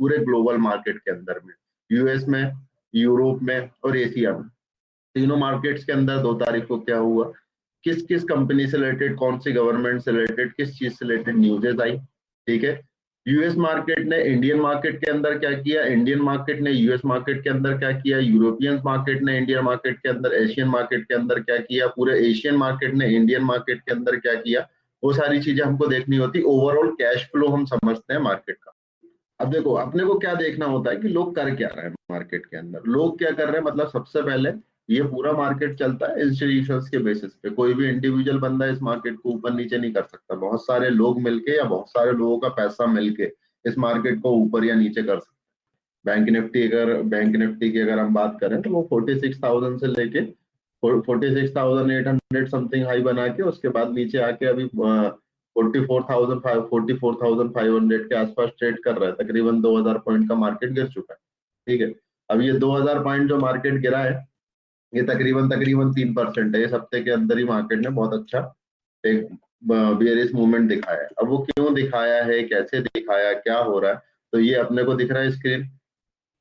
पूरे global market के अंदर में, यूएस में, यूरोप में और एशिया में, तीनों मार्केट्स के अंदर 2 तारीख को क्या हुआ, किस किस कंपनी से रिलेटेड, कौन सी गवर्नमेंट से रिलेटेड, किस चीज से रिलेटेड न्यूजेस आई। ठीक है, यूएस मार्केट ने इंडियन मार्केट के अंदर क्या किया, इंडियन मार्केट ने यूएस मार्केट के अंदर क्या किया, यूरोपियन मार्केट ने इंडियन मार्केट के अंदर, एशियन मार्केट के अंदर क्या किया, पूरे एशियन मार्केट ने इंडियन मार्केट के अंदर क्या किया, वो सारी चीजें हमको देखनी होती। ओवरऑल कैश फ्लो हम समझते हैं मार्केट का। अब देखो अपने को क्या देखना होता है कि लोग कर क्या रहे हैं मार्केट के अंदर, लोग क्या कर रहे हैं, मतलब सबसे पहले ये पूरा मार्केट चलता है इंस्टीट्यूशंस के बेसिस पे, कोई भी इंडिविजुअल बंदा इस मार्केट को ऊपर नीचे नहीं कर सकता, बहुत सारे लोग मिलके या बहुत सारे लोगों का पैसा मिलके इस मार्केट को ऊपर या नीचे कर सकते हैं। बैंक निफ्टी की अगर हम बात करें तो वो 46,000 से लेके 46,800 समथिंग हाई बना के उसके बाद नीचे आके अभी 44,500 के आसपास ट्रेड कर रहा है, तकरीबन 2,000 पॉइंट का मार्केट गिर चुका है। ठीक है, अब ये 2,000 पॉइंट जो मार्केट गिरा है ये तकरीबन तकरीबन 3% है। इस हफ्ते के अंदर ही मार्केट ने बहुत अच्छा एक बेयरिश मूवमेंट दिखाया है। अब वो क्यों दिखाया है, कैसे दिखाया, क्या हो रहा है, तो ये अपने को दिख रहा है स्क्रीन,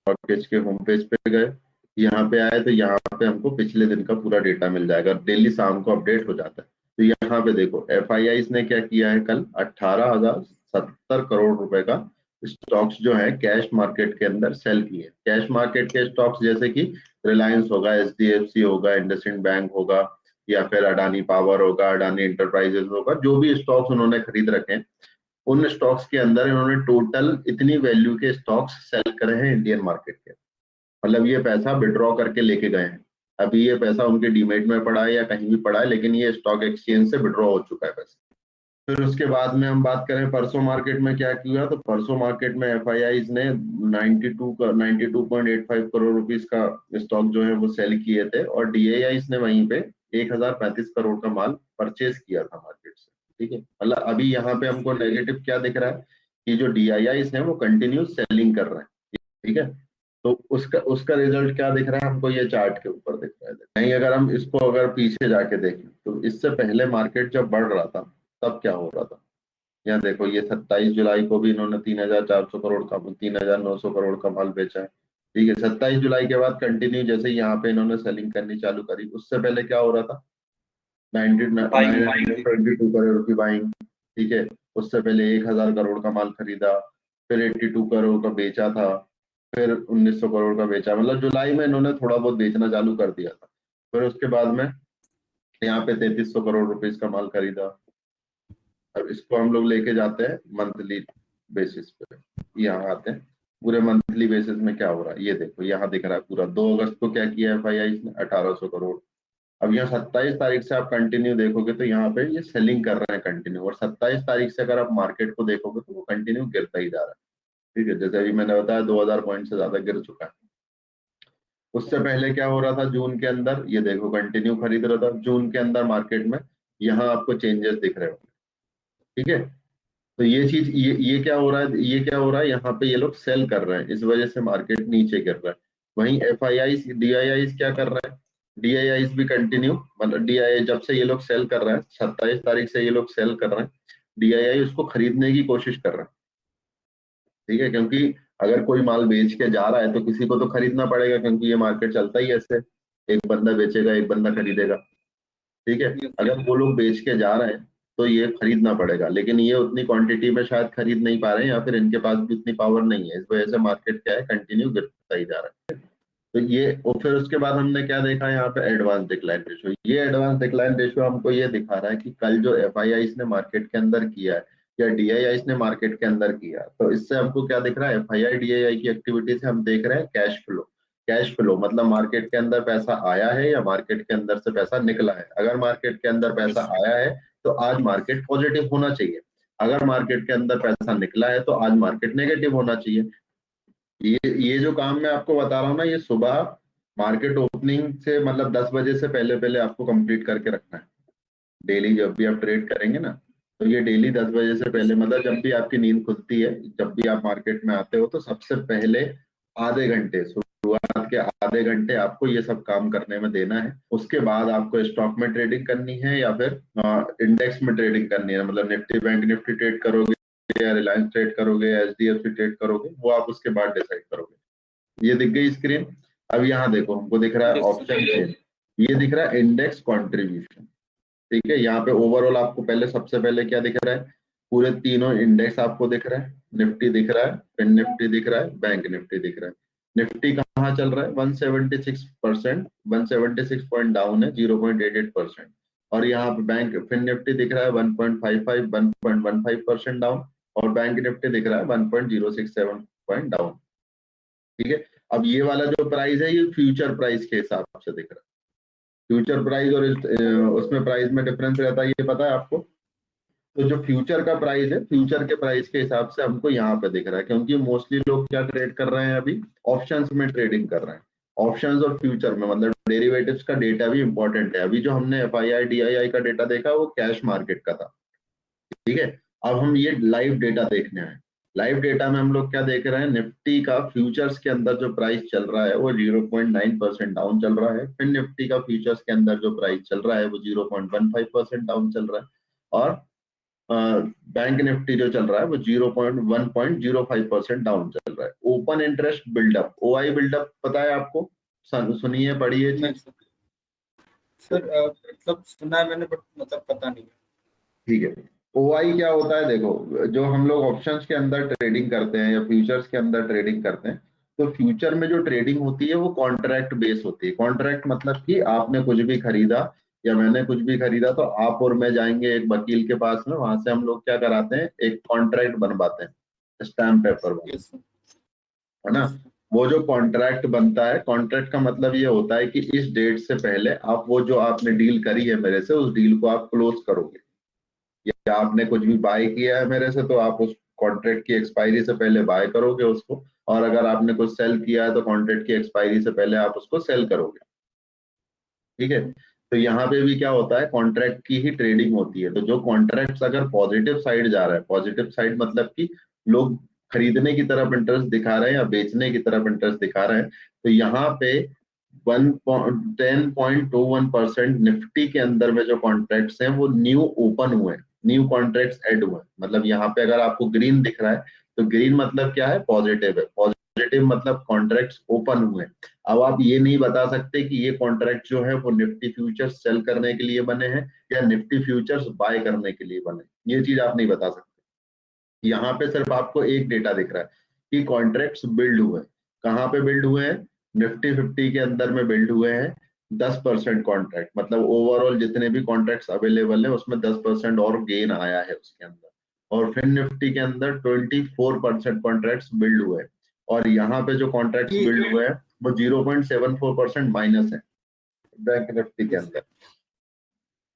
ब्रोकरेज के होम पेज पे गए, यहाँ पे आए तो यहाँ पे हमको पिछले दिन का पूरा डेटा मिल जाएगा, डेली शाम को अपडेट हो जाता है। तो यहाँ पे देखो एफआईआई ने क्या किया है, कल 18,070 करोड़ रुपए का स्टॉक्स जो है कैश मार्केट के अंदर सेल किए। कैश मार्केट के स्टॉक्स जैसे कि रिलायंस होगा, एचडीएफसी होगा, इंडसइंड बैंक होगा, या फिर अडानी पावर होगा, अडानी इंटरप्राइजेस होगा, जो भी स्टॉक्स उन्होंने खरीद रखे हैं उन स्टॉक्स के अंदर इन्होंने टोटल इतनी वैल्यू के स्टॉक्स सेल करे हैं इंडियन मार्केट के। मतलब ये पैसा विड्रॉ करके लेके गए हैं, अभी ये पैसा उनके डीमेट में पड़ा है या कहीं भी पड़ा है, लेकिन ये स्टॉक एक्सचेंज से विड्रॉ हो चुका है पैसा। फिर उसके बाद में हम बात करें परसों मार्केट में क्या किया, तो परसों मार्केट में एफआईआई ने 92.85 करोड़ रुपीस का स्टॉक जो है वो सेल किए थे, और डीआईआई ने वहीं पे 1,035 करोड़ का माल परचेज किया था मार्केट से। ठीक है, मतलब अभी यहाँ पे हमको नेगेटिव क्या दिख रहा है कि जो डीआईआई हैं वो कंटिन्यू सेलिंग कर रहे हैं। ठीक है, तो उसका उसका रिजल्ट क्या दिख रहा है हमको, ये चार्ट के ऊपर दिख रहा है। नहीं, अगर हम इसको अगर पीछे जाके देखें तो इससे पहले मार्केट जब बढ़ रहा था तब क्या हो रहा था, यहाँ देखो ये 27 जुलाई को भी इन्होंने 3,400 करोड़ का 3,900 करोड़ का माल बेचा है। ठीक है, 27 जुलाई के बाद कंटिन्यू जैसे यहाँ पे इन्होंने सेलिंग करनी चालू करी, उससे पहले क्या हो रहा था, 922 करोड़ की बाइंग। ठीक है, उससे पहले 1,000 करोड़ का माल खरीदा, फिर 82 करोड़ का बेचा था, फिर 1,900 करोड़ का बेचा, मतलब जुलाई में इन्होंने थोड़ा बहुत बेचना चालू कर दिया था। फिर उसके बाद में यहाँ पे 3,300 करोड़ रुपीस का माल खरीदा। अब इसको हम लोग लेके जाते हैं मंथली बेसिस पे, यहाँ आते हैं पूरे मंथली बेसिस में क्या हो रहा है, ये देखो यहाँ दिख रहा है पूरा 2 अगस्त को क्या किया एफआईआई ने, 1,800 करोड़। अब यहाँ 27 तारीख से आप कंटिन्यू देखोगे तो यहाँ पे ये सेलिंग कर रहे हैं कंटिन्यू, और 27 तारीख से अगर आप मार्केट को देखोगे तो वो कंटिन्यू गिरता ही जा रहा है। ठीक है, जैसे अभी मैंने बताया 2,000 पॉइंट से ज्यादा गिर चुका है। उससे पहले क्या हो रहा था जून के अंदर, ये देखो कंटिन्यू खरीद रहा था जून के अंदर मार्केट में, यहाँ आपको चेंजेस दिख रहे हो। ठीक है, तो ये चीज ये क्या हो रहा है, ये क्या हो रहा है, यहाँ पे ये लोग सेल कर रहे हैं, इस वजह से मार्केट नीचे गिर रहा है। वहीं एफआईआई डीआईआई क्या कर रहा है, डीआईआई भी कंटिन्यू, मतलब डीआईआई जब से ये लोग सेल कर रहे हैं, 27 तारीख से ये लोग सेल कर रहे हैं, डीआईआई उसको खरीदने की कोशिश कर रहा है। ठीक है, क्योंकि अगर कोई माल बेच के जा रहा है तो किसी को तो खरीदना पड़ेगा, क्योंकि ये मार्केट चलता ही ऐसे, एक बंदा बेचेगा एक बंदा खरीदेगा। ठीक है, अगर वो लोग बेच के जा रहे हैं तो ये खरीदना पड़ेगा, लेकिन ये उतनी क्वांटिटी में शायद खरीद नहीं पा रहे हैं, या फिर इनके पास भी उतनी पावर नहीं है, इस वजह से मार्केट क्या है कंटिन्यू गिरता ही जा रहा है। तो ये, और फिर उसके बाद हमने क्या देखा यहाँ पे, एडवांस डिक्लाइन रेशियो। ये एडवांस डिक्लाइन रेशियो हमको ये दिखा रहा है कि कल जो एफआईआई ने मार्केट के अंदर किया है या डीआईआई ने मार्केट के अंदर किया, तो इससे हमको क्या दिख रहा है, एफआईआई डीआईआई की एक्टिविटी से हम देख रहे हैं कैश फ्लो। कैश फ्लो मतलब मार्केट के अंदर पैसा आया है या मार्केट के अंदर से पैसा निकला है। अगर मार्केट के अंदर पैसा आया है तो आज मार्केट पॉजिटिव होना चाहिए, अगर मार्केट के अंदर पैसा निकला है तो आज मार्केट नेगेटिव होना चाहिए। ये जो काम मैं आपको बता रहा हूँ ना, ये सुबह मार्केट ओपनिंग से मतलब 10 बजे से पहले पहले आपको कंप्लीट करके रखना है। डेली जब भी आप ट्रेड करेंगे ना, तो ये डेली 10 बजे से पहले, मतलब जब भी आपकी नींद खुलती है, जब भी आप मार्केट में आते हो, तो सबसे पहले आधे घंटे, शुरुआत के आधे घंटे आपको ये सब काम करने में देना है। उसके बाद आपको स्टॉक में ट्रेडिंग करनी है या फिर इंडेक्स में ट्रेडिंग करनी है, मतलब निफ्टी बैंक निफ्टी ट्रेड करोगे या रिलायंस ट्रेड करोगे या HDFC ट्रेड करोगे, वो आप उसके बाद डिसाइड करोगे। ये दिख गई स्क्रीन। अब यहाँ देखो, हमको दिख रहा है ऑप्शन चेन, ये दिख रहा है इंडेक्स कॉन्ट्रीब्यूशन। ठीक है, यहाँ पे ओवरऑल आपको पहले सबसे पहले क्या दिख रहा है, पूरे तीनों इंडेक्स आपको दिख रहा है। निफ्टी दिख रहा है, फिन निफ्टी दिख रहा है, बैंक निफ्टी दिख रहा है। निफ्टी कहाँ चल रहा है, 176%, 176 पॉइंट डाउन है, 0.88%। और यहाँ पे बैंक फिन निफ्टी दिख रहा है 1.55, 1.15% डाउन, और बैंक निफ्टी दिख रहा है 1.067 पॉइंट डाउन। ठीक है, अब ये वाला जो प्राइस है, ये फ्यूचर प्राइस के हिसाब से दिख रहा है। फ्यूचर प्राइस और उसमें प्राइस में डिफरेंस रहता है, ये पता है आपको। तो जो फ्यूचर का प्राइस है, फ्यूचर के प्राइस के हिसाब से हमको यहाँ पे दिख रहा है, क्योंकि मोस्टली लोग क्या ट्रेड कर रहे हैं, अभी ऑप्शंस में ट्रेडिंग कर रहे हैं। ऑप्शंस और फ्यूचर में, मतलब डेरिवेटिव्स का डेटा भी इंपॉर्टेंट है। अभी जो हमने FII DII का डेटा देखा, वो कैश मार्केट का था। ठीक है, अब हम ये लाइव डेटा देखने हैं। लाइव डेटा में हम लोग क्या देख रहे हैं, निफ्टी का फ्यूचर्स के अंदर जो प्राइस चल रहा है वो 0.9% डाउन चल रहा है। फिर निफ्टी का फ्यूचर्स के अंदर जो प्राइस चल रहा है वो 0.15% डाउन चल रहा है। और बैंक निफ्टी जो चल रहा है वो 1.05% डाउन चल रहा है। Open interest buildup, OI buildup पता है आपको, सुनिए पढ़िए चीज। सर मतलब सुना है मैंने, बट मतलब पता नहीं। ठीक है, OI क्या होता है, देखो जो हम लोग ऑप्शंस के अंदर ट्रेडिंग करते हैं या फ्यूचर्स के अंदर ट्रेडिंग करते हैं, तो फ्यूचर में जो ट्रेडिंग होती है वो कॉन्ट्रैक्ट बेस होती है। कॉन्ट्रैक्ट मतलब कि आपने कुछ भी खरीदा या मैंने कुछ भी खरीदा, तो आप और मैं जाएंगे एक वकील के पास में, वहां से हम लोग क्या कराते हैं, एक कॉन्ट्रैक्ट बनवाते हैं, स्टैम्प पेपर वाला, है ना। वो जो कॉन्ट्रैक्ट बनता है, कॉन्ट्रैक्ट का मतलब ये होता है कि इस डेट से पहले आप वो जो आपने डील करी है मेरे से, उस डील को आप क्लोज करोगे। या आपने कुछ भी बाय किया है मेरे से, तो आप उस कॉन्ट्रैक्ट की एक्सपायरी से पहले बाय करोगे उसको। और अगर आपने कुछ सेल किया है, तो कॉन्ट्रैक्ट की एक्सपायरी से पहले आप उसको सेल करोगे। ठीक है, तो यहाँ पे भी क्या होता है, कॉन्ट्रैक्ट की ही ट्रेडिंग होती है। तो जो कॉन्ट्रैक्ट्स अगर पॉजिटिव साइड जा रहा है, पॉजिटिव साइड मतलब कि लोग खरीदने की तरफ इंटरेस्ट दिखा रहे हैं या बेचने की तरफ इंटरेस्ट दिखा रहे हैं, तो यहाँ पे 10.21% निफ्टी के अंदर में जो कॉन्ट्रैक्ट्स हैं वो न्यू ओपन हुए हैं, न्यू कॉन्ट्रैक्ट्स ऐड हुए हैं। मतलब यहाँ पे अगर आपको ग्रीन दिख रहा है, तो ग्रीन मतलब क्या है, पॉजिटिव है। पॉजिटिव मतलब कॉन्ट्रैक्ट्स ओपन हुए हैं। अब आप ये नहीं बता सकते कि ये कॉन्ट्रैक्ट जो है वो निफ्टी फ्यूचर्स सेल करने के लिए बने हैं या निफ्टी फ्यूचर्स बाय करने के लिए बने, ये चीज आप नहीं बता सकते। यहाँ पे सिर्फ आपको एक डेटा दिख रहा है कि कॉन्ट्रैक्ट्स बिल्ड हुए हैं। कहाँ पे बिल्ड हुए हैं, निफ्टी 50 के अंदर में बिल्ड हुए हैं 10% कॉन्ट्रैक्ट, मतलब ओवरऑल जितने भी कॉन्ट्रैक्ट्स अवेलेबल है उसमें 10% और गेन आया है उसके अंदर। और फिर निफ्टी के अंदर 24% कॉन्ट्रैक्ट्स बिल्ड हुए हैं। और यहाँ पे जो कॉन्ट्रैक्ट्स बिल्ड हुए हैं वो 0.74% माइनस है बैंक निफ्टी के अंदर।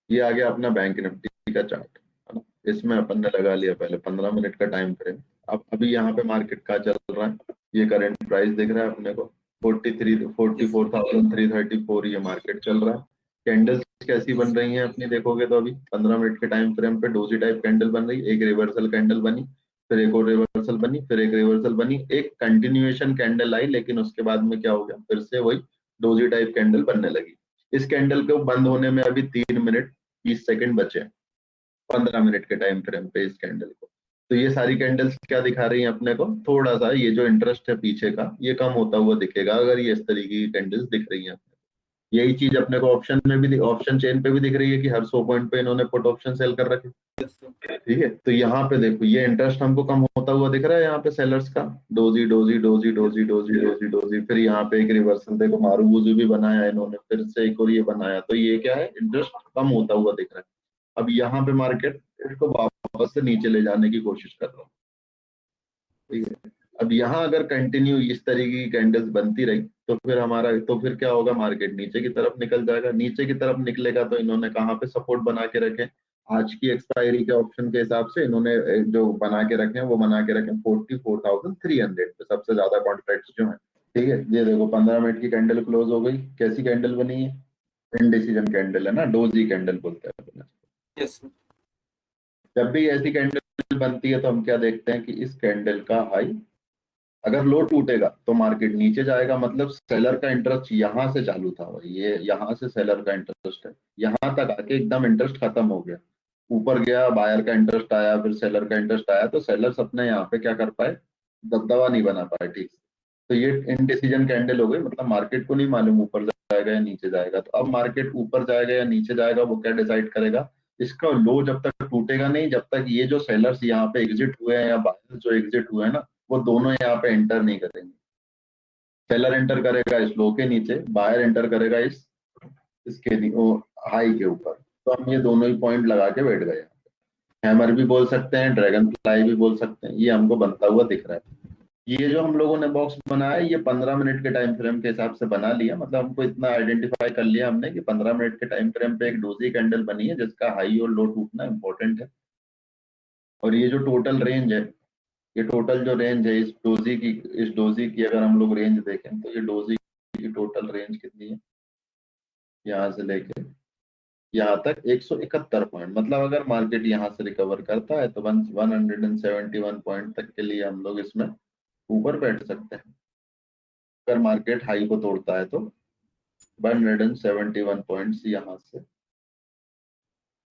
ये आ गया अपना बैंक निफ्टी का चार्ट, है ना। इसमें अपन ने लगा लिया पहले 15 मिनट का टाइम फ्रेम। अब अभी यहाँ पे मार्केट का चल रहा है, ये करंट प्राइस दिख रहा है अपने को 44,334 ये मार्केट चल रहा है। कैंडल्स कैसी बन रही हैं अपनी देखोगे तो अभी 15 मिनट के टाइम फ्रेम पे डोजी टाइप कैंडल बन रही है। एक रिवर्सल कैंडल बनी, फिर एक और रिवर्सल बनी, फिर एक रिवर्सल बनी, एक कंटिन्यूएशन कैंडल आई, लेकिन उसके बाद में क्या हो गया, फिर से वही डोजी टाइप कैंडल बनने लगी। इस कैंडल को बंद होने में अभी 3 मिनट 20 सेकंड बचे हैं 15 मिनट के टाइम फ्रेम पे इस कैंडल को। तो ये सारी कैंडल्स क्या दिखा रही हैं अपने को, थोड़ा सा ये जो इंटरेस्ट है पीछे का ये कम होता हुआ दिखेगा अगर ये इस तरीके की कैंडल्स दिख रही हैं। यही चीज अपने को ऑप्शन में भी, ऑप्शन चेन पे भी दिख रही है कि हर 100 पॉइंट पे इन्होंने पुट ऑप्शन सेल कर रखे। ठीक है, तो यहाँ पे देखो ये इंटरेस्ट हमको कम होता हुआ दिख रहा है यहाँ पे सेलर्स का, doji doji doji doji doji doji doji. फिर यहाँ पे एक रिवर्सल देखो, मारूबुजू भी बनाया इन्होंने, फिर से एक और ये बनाया, तो ये क्या है, इंटरेस्ट कम होता हुआ दिख रहा है। अब यहाँ पे मार्केट इसको वापस से नीचे ले जाने की कोशिश कर रहा है। ठीक है, अब यहाँ अगर कंटिन्यू इस तरीके की कैंडल्स बनती रही, तो फिर हमारा, तो फिर क्या होगा, मार्केट नीचे की तरफ निकल जाएगा। नीचे की तरफ निकलेगा तो इन्होंने कहाँ पे सपोर्ट बना के रखे, आज की एक्सपायरी के ऑप्शन के हिसाब से इन्होंने जो बना के रखे हैं वो बना के रखे 44,300 पे सबसे ज्यादा कॉन्ट्रैक्ट्स जो है। ठीक है, ये देखो 15 मिनट की कैंडल क्लोज हो गई, कैसी कैंडल बनी है, इनडिसीजन कैंडल है ना, डोजी कैंडल बोलते हैं अपने। यस। जब भी ऐसी कैंडल बनती है तो हम क्या देखते हैं कि इस कैंडल का हाई अगर लो टूटेगा तो मार्केट नीचे जाएगा, मतलब सेलर का इंटरेस्ट यहाँ से चालू था, ये यहाँ से सेलर का इंटरेस्ट है, यहाँ तक आके एकदम इंटरेस्ट खत्म हो गया, ऊपर गया, बायर का इंटरेस्ट आया, फिर सेलर का इंटरेस्ट आया, तो सेलर्स अपने यहाँ पे क्या कर पाए, दबदबा नहीं बना पाए ठीक से। तो ये इनडिसीजन कैंडल हो गई, मतलब मार्केट को नहीं मालूम ऊपर जाएगा या नीचे जाएगा। तो अब मार्केट ऊपर जाएगा या नीचे जाएगा वो क्या डिसाइड करेगा, इसका लो जब तक टूटेगा नहीं, जब तक ये जो सेलर्स यहाँ पे एग्जिट हुए हैं या बायर्स जो एग्जिट हुए हैं ना, वो दोनों यहाँ पे एंटर नहीं करेंगे। सेलर एंटर करेगा इस लो के नीचे, बायर एंटर करेगा इसके हाई के ऊपर। तो हम ये दोनों ही पॉइंट लगा के बैठ गए। हैमर भी बोल सकते हैं, ड्रैगन फ्लाई भी बोल सकते हैं, ये हमको बनता हुआ दिख रहा है। ये जो हम लोगों ने बॉक्स बनाया है, ये 15 मिनट के टाइम फ्रेम के हिसाब से बना लिया, मतलब हमको इतना आइडेंटिफाई कर लिया हमने कि 15 मिनट के टाइम फ्रेम पे एक डोजी कैंडल बनी है जिसका हाई और लो टूटना इंपॉर्टेंट है। और ये जो टोटल रेंज है, ये टोटल जो रेंज है इस डोजी की अगर हम लोग रेंज देखें तो ये डोजी की टोटल रेंज कितनी है, यहाँ से लेके यहाँ तक 171 पॉइंट। मतलब अगर मार्केट यहाँ से रिकवर करता है तो 171 पॉइंट तक के लिए हम लोग इसमें ऊपर बैठ सकते हैं। अगर मार्केट हाई को तोड़ता है तो 171 पॉइंट्स यहाँ से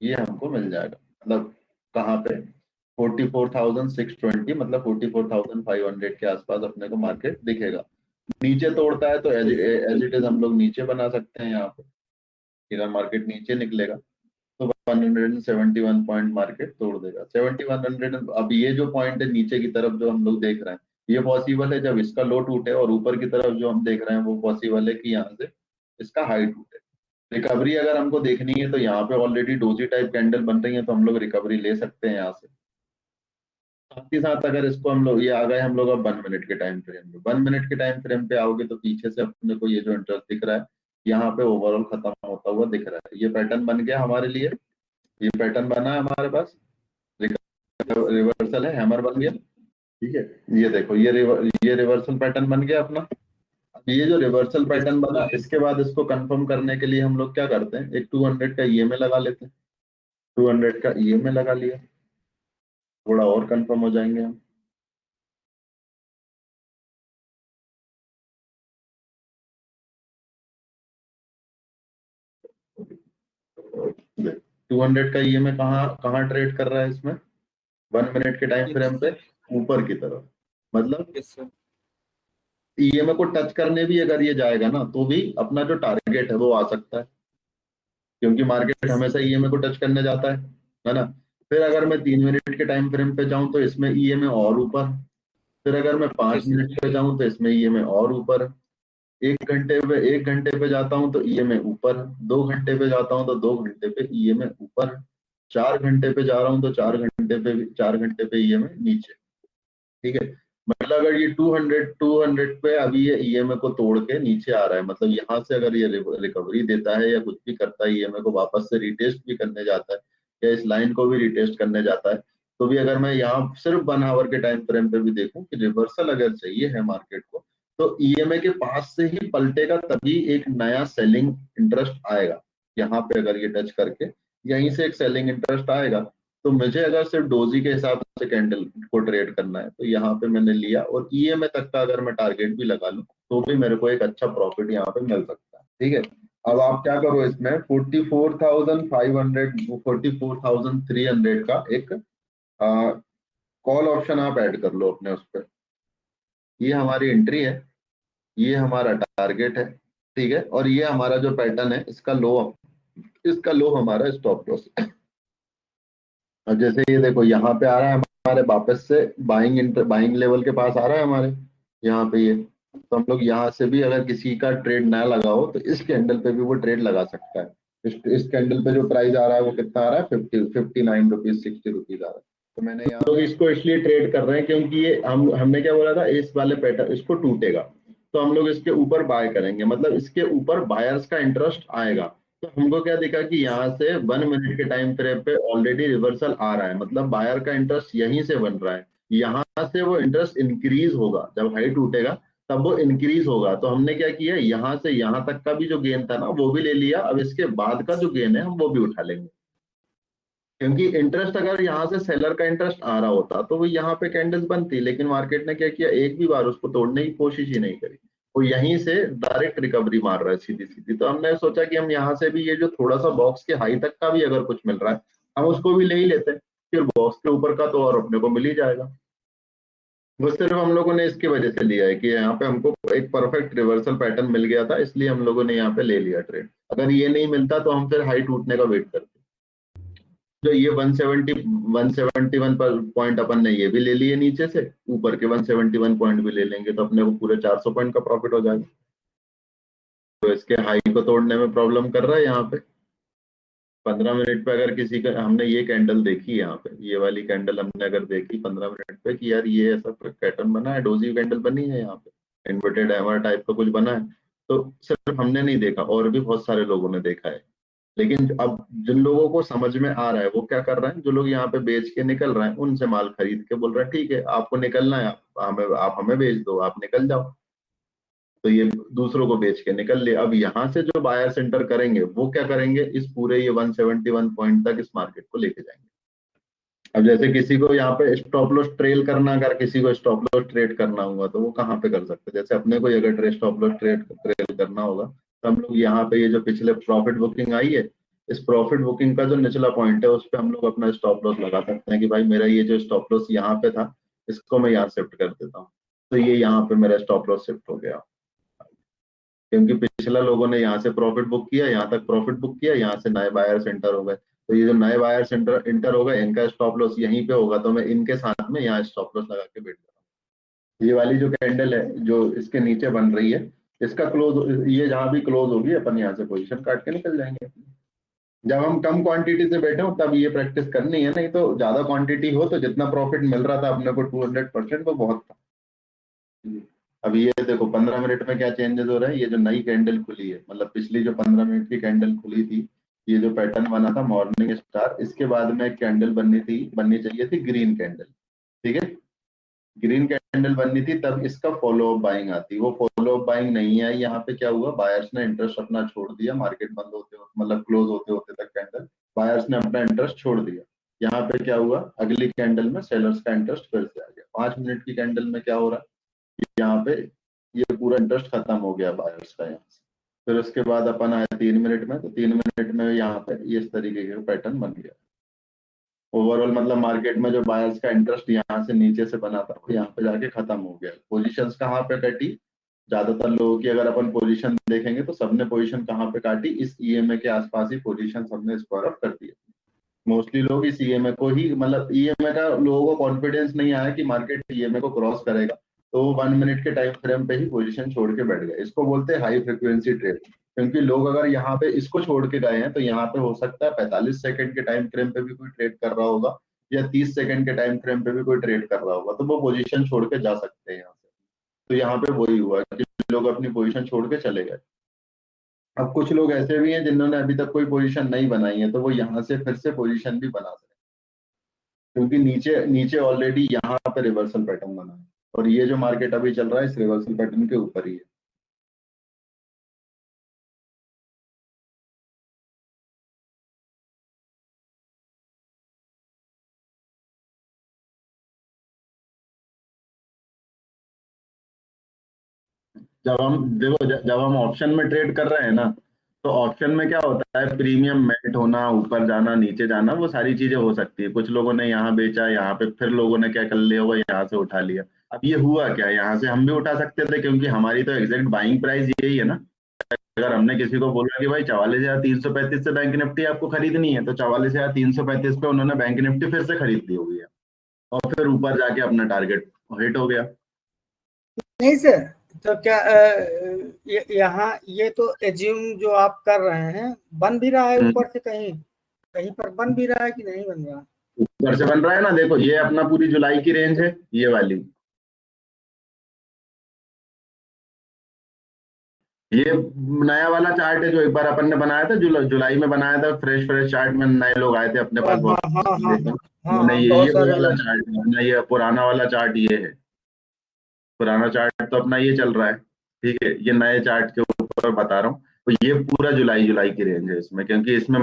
ये हमको मिल जाएगा। मतलब कहाँ पे, 44,620, मतलब 44,500 के आसपास अपने को मार्केट दिखेगा। नीचे तोड़ता है तो एज इट इज हम लोग नीचे बना सकते हैं। यहाँ पे अगर मार्केट नीचे निकलेगा तो 171 पॉइंट मार्केट तोड़ देगा। 7100, अब ये जो पॉइंट है नीचे की तरफ जो हम लोग देख रहे हैं, ये पॉसिबल है जब इसका लो टूटे, और ऊपर की तरफ जो हम देख रहे हैं वो पॉसिबल है कि यहाँ से इसका हाई टूटे। रिकवरी अगर हमको देखनी है तो यहाँ पे ऑलरेडी डोजी टाइप कैंडल बन रही है, तो हम लोग रिकवरी ले सकते हैं यहाँ से। साथ ही साथ अगर इसको हम लोग, ये आ गए हम लोग अब 1 मिनट के टाइम फ्रेम पे, 1 मिनट के टाइम फ्रेम पे आओगे तो पीछे से अपने को ये जो इंटरेस्ट दिख रहा है यहाँ पे ओवरऑल खत्म होता हुआ दिख रहा है। ये पैटर्न बन गया हमारे लिए, ये पैटर्न बना है हमारे पास, रिवर्सल है, हैमर बन गया। ठीक है, ये देखो ये रिवर्सल पैटर्न बन गया अपना। अब ये जो रिवर्सल पैटर्न बना, इसके बाद इसको कंफर्म करने के लिए हम लोग क्या करते हैं, एक 200 का ईएमए लगा लेते हैं। 200 का ईएमए लगा लिया, थोड़ा और कंफर्म हो जाएंगे हम। टू 200 का ईएमए कहाँ कहाँ ट्रेड कर रहा है इसमें, 1 मिनट के टाइम फ्रेम पे ऊपर की तरफ। मतलब ईएमए को टच करने भी अगर ये जाएगा ना तो भी अपना जो टारगेट है वो आ सकता है, क्योंकि मार्केट हमेशा ईएमए को टच करने जाता है ना। फिर अगर मैं 3 मिनट के टाइम फ्रेम पे जाऊं तो इसमें ईएमए और ऊपर, फिर अगर मैं 5 मिनट पे जाऊं तो इसमें ईएमए और ऊपर, 1 घंटे पे जाता हूं तो ईएमए ऊपर, 2 घंटे पे जाता हूं तो 2 घंटे पे ईएमए ऊपर, 4 घंटे पे जा रहा हूं तो 4 घंटे पे ईएमए नीचे। ठीक है, मतलब अगर ये 200 पे अभी ये ईएमए को तोड़ के नीचे आ रहा है, मतलब यहाँ से अगर ये रिकवरी देता है या कुछ भी करता है, ईएमए को वापस से रिटेस्ट भी करने जाता है या इस लाइन को भी रिटेस्ट करने जाता है, तो भी अगर मैं यहाँ सिर्फ 1 आवर के टाइम फ्रेम पे भी देखूं कि रिवर्सल अगर चाहिए है मार्केट को, तो ईएमए के पास से ही पलटेगा, तभी एक नया सेलिंग इंटरेस्ट आएगा। यहाँ पे अगर ये टच करके यहीं से एक सेलिंग इंटरेस्ट आएगा। तो मुझे अगर सिर्फ डोजी के हिसाब से कैंडल को ट्रेड करना है तो यहाँ पे मैंने लिया, और ईएमए तक का अगर मैं टारगेट भी लगा लूं तो भी मेरे को एक अच्छा प्रॉफिट यहाँ पे मिल सकता है। ठीक है, अब आप क्या करो, इसमें 44,500 44,300 का एक कॉल ऑप्शन आप ऐड कर लो अपने उस पर। ये हमारी एंट्री है, ये हमारा टारगेट है। ठीक है, और ये हमारा जो पैटर्न है इसका लो हमारा स्टॉप लॉस। अब जैसे ये देखो यहाँ पे आ रहा है हमारे वापस से बाइंग लेवल के पास आ रहा है हमारे यहाँ पे ये, तो हम लोग यहाँ से भी अगर किसी का ट्रेड ना लगाओ तो इस कैंडल पे भी वो ट्रेड लगा सकता है। इस कैंडल पे जो प्राइस आ रहा है वो कितना आ रहा है, 59 रुपीज 60 रुपीज आ रहा है। तो मैंने यहाँ लोग इसको इसलिए ट्रेड कर रहे हैं क्योंकि ये हमने क्या बोला था, इस वाले पैटर्न इसको टूटेगा तो हम लोग इसके ऊपर बाय करेंगे, मतलब इसके ऊपर बायर्स का इंटरेस्ट आएगा। तो हमको क्या दिखा कि यहाँ से 1 मिनट के टाइम फ्रेम पे ऑलरेडी रिवर्सल आ रहा है, मतलब बायर का इंटरेस्ट यहीं से बन रहा है। यहाँ से वो इंटरेस्ट इंक्रीज होगा, जब हाई टूटेगा तब वो इंक्रीज होगा। तो हमने क्या किया, यहाँ से यहाँ तक का भी जो गेन था ना वो भी ले लिया, अब इसके बाद का जो गेन है हम वो भी उठा लेंगे। क्योंकि इंटरेस्ट अगर यहाँ से सेलर का इंटरेस्ट आ रहा होता तो वो यहाँ पे कैंडल्स बनती, लेकिन मार्केट ने क्या किया, एक भी बार उसको तोड़ने की कोशिश ही नहीं करी, वो यहीं से डायरेक्ट रिकवरी मार रहा है सीधी सीधी। तो हमने सोचा कि हम यहाँ से भी ये जो थोड़ा सा बॉक्स के हाई तक का भी अगर कुछ मिल रहा है हम उसको भी ले ही लेते हैं, फिर बॉक्स के ऊपर का तो और अपने को मिल ही जाएगा। वो सिर्फ हम लोगों ने इसकी वजह से लिया है कि यहाँ पे हमको एक परफेक्ट रिवर्सल पैटर्न मिल गया था, इसलिए हम लोगों ने यहाँ पे ले लिया ट्रेड। अगर ये नहीं मिलता तो हम फिर हाई टूटने का वेट करते। जो ये 171 पॉइंट अपन ने ये भी ले लिए नीचे से, ऊपर के 171 पॉइंट भी ले लेंगे तो अपने को पूरे 400 पॉइंट का प्रॉफिट हो जाएगा। तो इसके हाई को तोड़ने में प्रॉब्लम कर रहा है यहाँ पे। 15 मिनट पे अगर किसी का, हमने ये कैंडल देखी यहाँ पे, ये वाली कैंडल हमने अगर देखी 15 मिनट पे कि यार ये ऐसा पैटर्न बना है, डोजी कैंडल बनी है यहाँ पे, इन्वर्टेड हैमर टाइप का कुछ बना है, तो सिर्फ हमने नहीं देखा, और भी बहुत सारे लोगों ने देखा है। लेकिन अब जिन लोगों को समझ में आ रहा है वो क्या कर रहे हैं, जो लोग यहाँ पे बेच के निकल रहे हैं उनसे माल खरीद के बोल रहे हैं ठीक है आपको निकलना है, आप हमें बेच दो, आप निकल जाओ। तो ये दूसरों को बेच के निकल ले। अब यहाँ से जो बायर सेंटर करेंगे वो क्या करेंगे, इस पूरे ये 171 पॉइंट तक इस मार्केट को लेके जाएंगे। अब जैसे किसी को यहाँ पे स्टॉप लॉस ट्रेल करना, अगर किसी को स्टॉप लॉस ट्रेड करना हुआ तो वो कहाँ पे कर सकते हैं। जैसे अपने को अगर स्टॉप लॉस ट्रेल करना होगा तो हम लोग यहाँ पे ये जो पिछले प्रॉफिट बुकिंग आई है, इस प्रॉफिट बुकिंग का जो निचला पॉइंट है उस पर हम लोग अपना स्टॉप लॉस लगा सकते हैं कि भाई मेरा ये जो स्टॉप लॉस यहाँ पे था इसको मैं यहाँ शिफ्ट कर देता हूँ, तो ये यहाँ पे मेरा स्टॉप लॉस शिफ्ट हो गया, क्योंकि पिछला लोगों ने यहाँ से प्रॉफिट बुक किया, यहाँ तक प्रॉफिट बुक किया, यहाँ से नए बायर सेंटर हो गए, तो ये जो नए बायर सेंटर इंटर हो गए इनका स्टॉप लॉस यहीं पे होगा, तो मैं इनके साथ में यहाँ स्टॉप लॉस लगा के बैठ जाऊँ। ये वाली जो कैंडल है जो इसके नीचे बन रही है, इसका क्लोज, ये जहां भी क्लोज होगी अपन यहाँ से पोजीशन काट के निकल जाएंगे। जब हम कम क्वांटिटी से बैठे हो तब ये प्रैक्टिस करनी है, नहीं तो ज्यादा क्वांटिटी हो तो जितना प्रॉफिट मिल रहा था अपने को 200% वो बहुत था। अब ये देखो 15 मिनट में क्या चेंजेस हो रहे हैं। ये जो नई कैंडल खुली है, मतलब पिछली जो 15 मिनट की कैंडल खुली थी, ये जो पैटर्न बना था मॉर्निंग स्टार, इसके बाद में एक कैंडल बननी चाहिए थी ग्रीन कैंडल, ठीक है, ग्रीन कैंडल बननी थी, तब इसका फॉलो अप बाइंग आती। वो फॉलो अप बाइंग नहीं आई। यहाँ पे क्या हुआ, बायर्स ने इंटरेस्ट अपना छोड़ दिया, मार्केट बंद होते होते मतलब क्लोज होते होते तक कैंडल बायर्स ने अपना इंटरेस्ट छोड़ दिया। यहाँ पे क्या हुआ, अगली कैंडल में सेलर्स का इंटरेस्ट फिर से आ गया। 5 मिनट की कैंडल में क्या हो रहा है, यहाँ पे ये पूरा इंटरेस्ट खत्म हो गया बायर्स का यहाँ से। फिर उसके बाद अपन आए 3 मिनट में, तो 3 मिनट में यहाँ पे ये इस तरीके का पैटर्न बन गया। ओवरऑल मतलब मार्केट में जो बायर्स का इंटरेस्ट यहाँ से नीचे से बना था वो यहाँ पे जाके खत्म हो गया। पोजीशंस कहाँ पे कटी, ज्यादातर लोगों की अगर अपन पोजीशन देखेंगे तो सबने पोजीशन कहाँ पे काटी, इस ईएमए के आसपास ही पोजीशन सबने स्क्वायर अप कर दिया। मोस्टली लोग इस ईएमए को ही, मतलब ईएमए का लोगों को कॉन्फिडेंस नहीं आया कि मार्केट ईएमए को क्रॉस करेगा, तो 1 मिनट के टाइम फ्रेम पे ही पोजीशन छोड़ के बैठ गए। इसको बोलते हैं हाई फ्रिक्वेंसी ट्रेड, क्योंकि लोग अगर यहाँ पे इसको छोड़ के गए हैं तो यहाँ पे हो सकता है 45 सेकंड के टाइम फ्रेम पे भी कोई ट्रेड कर रहा होगा या 30 सेकंड के टाइम फ्रेम पे भी कोई ट्रेड कर रहा होगा, तो वो पोजीशन छोड़ के जा सकते हैं यहाँ से। तो यहाँ पे वही हुआ कि लोग अपनी पोजीशन छोड़ के चले गए। अब कुछ लोग ऐसे भी हैं जिन्होंने अभी तक कोई पोजीशन नहीं बनाई है, तो वो यहाँ से फिर से पोजीशन भी बना सकते हैं, क्योंकि नीचे नीचे ऑलरेडी यहाँ पे रिवर्सल पैटर्न बना है और ये जो मार्केट अभी चल रहा है इस रिवर्सल पैटर्न के ऊपर ही है। जब हम देखो जब हम ऑप्शन में ट्रेड कर रहे हैं ना, तो ऑप्शन में क्या होता है, प्रीमियम मेट होना, ऊपर जाना नीचे जाना, वो सारी चीजें हो सकती है। कुछ लोगों ने यहाँ बेचा, यहाँ पे फिर लोगों ने क्या कर लिया होगा, यहाँ से उठा लिया। अब ये हुआ क्या, यहाँ से हम भी उठा सकते थे क्योंकि हमारी तो एग्जैक्ट बाइंग प्राइस यही है ना। अगर हमने किसी को बोला कि भाई 44,335 से बैंक निफ्टी आपको खरीदनी है, तो 44,335 पे उन्होंने बैंक निफ्टी फिर से खरीद ली होगी और फिर ऊपर जाके अपना टारगेट हिट हो गया। नहीं सर, तो क्या यहाँ ये तो एज्यूम जो आप कर रहे हैं बन भी रहा है ऊपर से, कहीं कहीं पर बन भी रहा है कि नहीं बन रहा? ऊपर से बन रहा है ना, देखो ये अपना पूरी जुलाई की रेंज है, ये वाली, ये नया वाला चार्ट है जो एक बार अपन ने बनाया था, जुलाई में बनाया था, फ्रेश फ्रेश चार्ट में नए लोग आए थे अपने पास, हाँ बहुत हाँ हाँ हाँ मैंने हाँ, ये बहुत वो सारे वाला लोग। चार्ट है अपना, ये पुराना वाला चार्ट ये है, पुराना चार्ट तो अपना ये चल रहा है, ठीक है। ये नए चार्ट के ऊपर बता रहा हूँ, तो ये पूरा जुलाई जुलाई की रेंज है इसमें, क्योंकि इसमें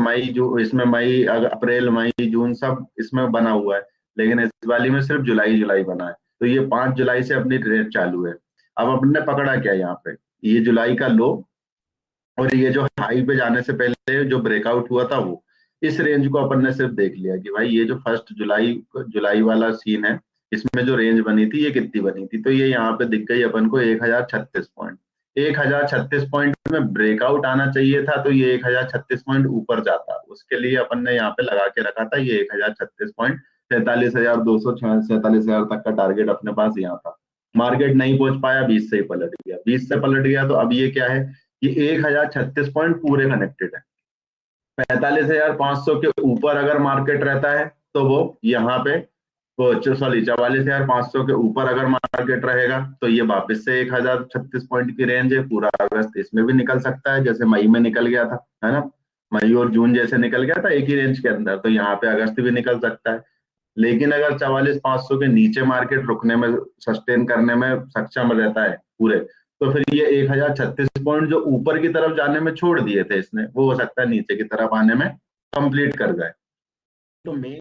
मई अप्रैल मई जून सब इसमें बना हुआ है, लेकिन इस वाली में सिर्फ जुलाई जुलाई बना है। तो ये 5 जुलाई से अपनी रेट चालू है। अब अपने पकड़ा क्या यहाँ पे, ये जुलाई का लो और ये जो हाई पे जाने से पहले जो ब्रेकआउट हुआ था वो, इस रेंज को अपन ने सिर्फ देख लिया कि भाई ये जो फर्स्ट जुलाई वाला सीन है, इसमें जो रेंज बनी थी ये कितनी बनी थी, तो ये यहाँ पे दिख गई अपन को 1036 पॉइंट। 1036 पॉइंट में ब्रेकआउट आना चाहिए था, तो ये 1036 पॉइंट ऊपर जाता, उसके लिए अपन ने यहाँ पे लगा के रखा था ये 1036 पॉइंट। 43,200 47,000 तक का टारगेट अपने पास यहाँ था। मार्केट नहीं पहुंच पाया, 20 से ही पलट गया, 20 से पलट गया, तो अब ये क्या है कि 1036 पॉइंट पूरे कनेक्टेड है। 45,500 के ऊपर अगर मार्केट रहता है तो वो यहाँ पे, वो 44,500 के ऊपर अगर मार्केट रहेगा तो ये वापस से 1036 पॉइंट की रेंज है। पूरा अगस्त इसमें भी निकल सकता है, जैसे मई में निकल गया था, है ना, मई और जून जैसे निकल गया था एक ही रेंज के अंदर, तो यहाँ पे अगस्त भी निकल सकता है। लेकिन अगर 44,500 के नीचे मार्केट रुकने में, सस्टेन करने में सक्षम रहता है पूरे, तो फिर ये 1036 पॉइंट जो ऊपर की तरफ जाने में छोड़ दिए थे इसने, वो हो सकता है नीचे की तरफ आने में कंप्लीट कर जाए। तो मेन